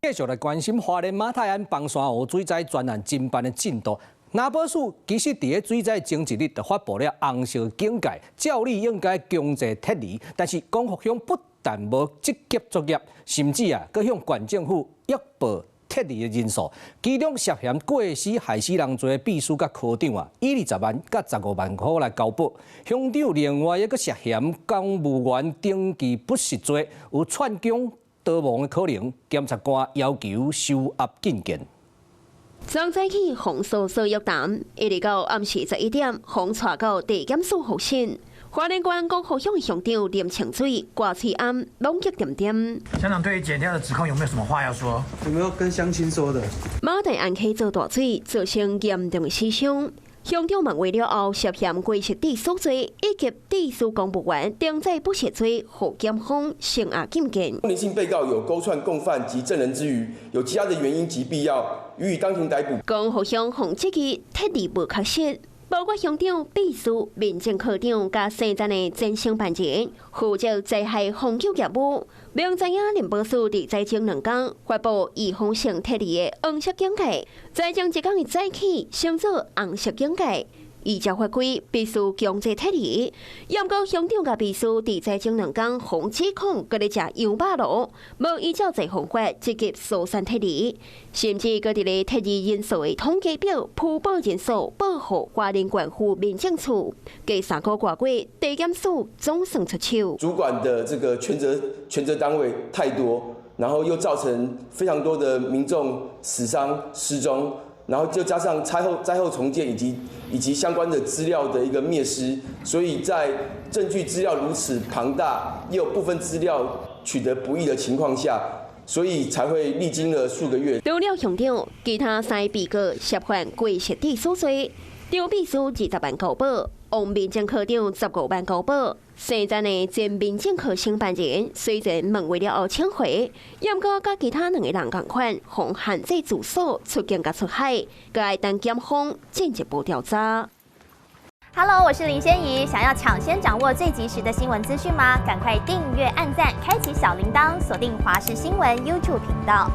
继续来关心花莲马太鞍房山湖水灾专案侦办的进度。南保署其实伫个水灾前一日就发布了红色警戒，照理应该强制撤离，但是光复乡不但无积极作业，甚至佫向县政府约报撤离的人数，其中涉嫌过失害死人罪的秘书甲科长以20万甲15万块来交保。乡长另外一个涉嫌公务员登记不实罪，有篡供逃亡的可能，检察官要求收押禁见。昨早起，洪诉所约谈，一直到暗时11点，洪带到地检署复审。花莲县光复乡乡长林清水、挂翠安拢结点点。乡长对于检调的指控有没有什么话要说？有没有跟乡亲说的？马大案起做大水，造成严重的死伤。乡长问话了后，涉嫌过失致死罪以及致死公务员登载不实罪，获检方声押禁见。林姓被告有勾串共犯及证人之余，有其他的原因及必要，予以当庭逮捕。光复乡洪这个撤离不确实。包括乡长、秘书、民政科长甲生前的前承办人，负责灾害防救业务。明知影林保署伫灾前2天发布预防性撤离的红色警戒，灾前1天的早起升做红色警戒。依照法规，必须强制撤离。要过乡长甲秘书伫灾前2天防指控，佮咧食羊肉炉，无依照灾防法积极疏散撤离，甚至佮伫咧撤离人数的统计表铺报人数报予花莲县府民政处。计3个月过，地检署总算出手。主管的这个权责单位太多，然后又造成非常多的民众死伤失踪。然后就加上灾后重建以及相关的资料的一个灭失，所以在证据资料如此庞大，也有部分资料取得不易的情况下，所以才会历经了数个月。除了乡长，其他3个被告涉犯过失致死罪，张秘书20万交保，王民政科长15万交保。生前的前民政科承办人虽然问话了后请回，也毋过甲其他2个人同款，互限制住所、出境甲出海，该等检方进一步调查。Hello， 我是林仙怡。想要抢先掌握最及时的新闻资讯吗？赶快订阅、按赞、开启小铃铛，锁定华视新闻 YouTube 频道。